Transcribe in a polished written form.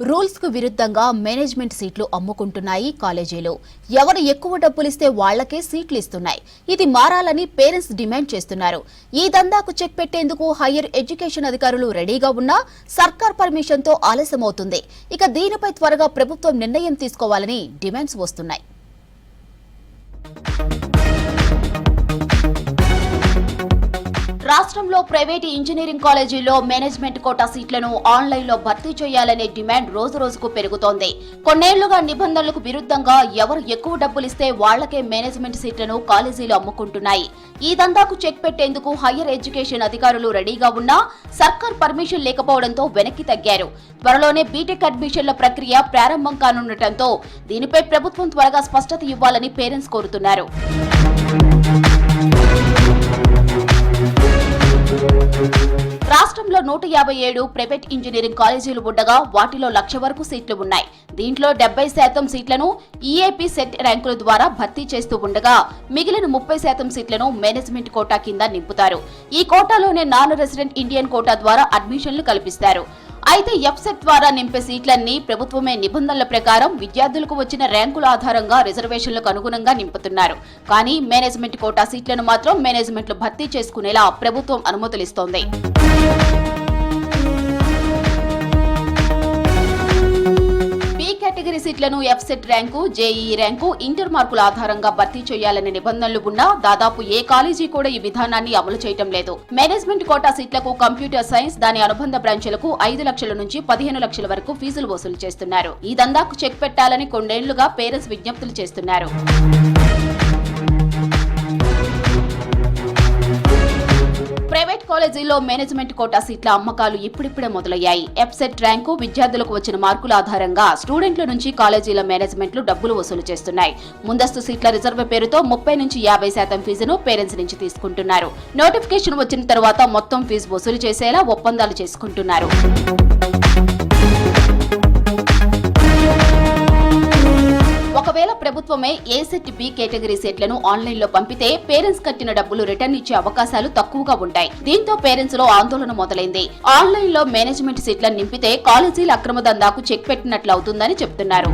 Rules కు విరుద్ధంగా management సీట్లు అమ్ముకుంటున్నాయి కాలేజీలు. ఎవరు ఎక్కువ డబ్బులిస్తే వాళ్లకే సీట్లు ఇస్తున్నాయి. ఇది మారాలని పేరెంట్స్ డిమాండ్ చేస్తున్నారు. ఈ దందాకు చెక్ పెట్టేందుకు హైయర్ ఎడ్యుకేషన్ అధికారులు రెడీగా ఉన్నా సర్కార్ పర్మిషన్ తో ఆలస్యమవుతుంది. ఇక దీనిపై త్వరగా ప్రభుత్వం నిర్ణయం తీసుకోవాలని డిమాండ్స్ వస్తున్నాయి. రాష్ట్రంలో ప్రైవేటు ఇంజనీరింగ్ కాలేజీల్లో మేనేజ్మెంట్ కోటా సీట్లను ఆన్లైన్లో భర్తీ చేయాలనే డిమాండ్ రోజురోజుకు పెరుగుతోంది. కొన్నేళ్లుగా నిబంధనలకు విరుద్ధంగా ఎవరు ఎక్కువ డబ్బులిస్తే వాళ్లకే మేనేజ్మెంట్ సీట్లను కాలేజీలు అమ్ముకుంటున్నాయి. ఈ దందాకు చెక్ పెట్టేందుకు హైయర్ ఎడ్యుకేషన్ అధికారులు రెడీగా ఉన్నా సర్కార్ పర్మిషన్ లేకపోవడంతో వెనక్కి తగ్గారు. త్వరలోనే బీటెక్ అడ్మిషన్ల ప్రక్రియ ప్రారంభం కానుండటంతో దీనిపై ప్రభుత్వం త్వరగా స్పష్టత ఇవ్వాలని పేరెంట్స్ కోరుతున్నారు. రాష్ట్రంలో 157 ప్రైవేట్ ఇంజనీరింగ్ కాలేజీలు ఉండగా వాటిలో 1,00,000 వరకు సీట్లు ఉన్నాయి. దీంట్లో 70% సీట్లను ఈఏపీ సెట్ ర్యాంకుల ద్వారా భర్తీ చేస్తూ ఉండగా మిగిలిన 30% సీట్లను మేనేజ్మెంట్ కోటా కింద నింపుతారు. ఈ కోటాలోనే నాన్ రెసిడెంట్ ఇండియన్ కోటా ద్వారా అడ్మిషన్లు కల్పిస్తారు. అయితే ఎఫ్సెట్ ద్వారా నింపే సీట్లన్నీ ప్రభుత్వమే నిబంధనల ప్రకారం విద్యార్థులకు వచ్చిన ర్యాంకుల ఆధారంగా రిజర్వేషన్లకు అనుగుణంగా నింపుతున్నారు. కానీ మేనేజ్మెంట్ కోటా సీట్లను మాత్రం మేనేజ్మెంట్లు భర్తీ చేసుకునేలా ప్రభుత్వం అనుమతులిస్తోంది. కేటగిరీ సీట్లను ఎఫ్సెట్ ర్యాంకు, జేఈఈ ర్యాంకు, ఇంటర్ మార్కుల ఆధారంగా భర్తీ చేయాలనే నిబంధనలు ఉన్నా దాదాపు ఏ కాలేజీ కూడా ఈ విధానాన్ని అమలు చేయటం లేదు. మేనేజ్మెంట్ కోటా సీట్లకు కంప్యూటర్ సైన్స్, దాని అనుబంధ బ్రాంచ్లకు 5 లక్షల నుంచి 15 లక్షల వరకు ఫీజులు వసూలు చేస్తున్నారు. ఈ దందాకు చెక్ పెట్టాలని కొన్నేళ్లుగా పేరెంట్స్ విజ్ఞప్తులు చేస్తున్నారు. ప్రైవేట్ కాలేజీల్లో మేనేజ్మెంట్ కోటా సీట్ల అమ్మకాలు ఇప్పుడిప్పుడే మొదలయ్యాయి. ఎఫ్సెట్ ర్యాంకు, విద్యార్థులకు వచ్చిన మార్కుల ఆధారంగా స్టూడెంట్ల నుంచి కాలేజీల మేనేజ్మెంట్లు డబ్బులు వసూలు చేస్తున్నాయి. ముందస్తు సీట్ల రిజర్వ్ పేరుతో 30 నుంచి 50% ఫీజును పేరెంట్స్ నుంచి తీసుకుంటున్నారు. నోటిఫికేషన్ వచ్చిన తర్వాత మొత్తం ఫీజు వసూలు చేసేలా ఒప్పందాలు చేసుకుంటున్నారు. ఒకవేళ ప్రభుత్వమే ఏ సెట్ బి కేటగిరీ సెట్లను ఆన్లైన్ లో పంపితే పేరెంట్స్ కట్టిన డబ్బులు రిటర్న్ ఇచ్చే అవకాశాలు తక్కువగా ఉంటాయి. దీంతో పేరెంట్స్ లో ఆందోళన మొదలైంది. ఆన్లైన్ లో మేనేజ్మెంట్ సీట్లను నింపితే కాలేజీల అక్రమ దందాకు చెక్ పెట్టినట్లు అవుతుందని చెబుతున్నారు.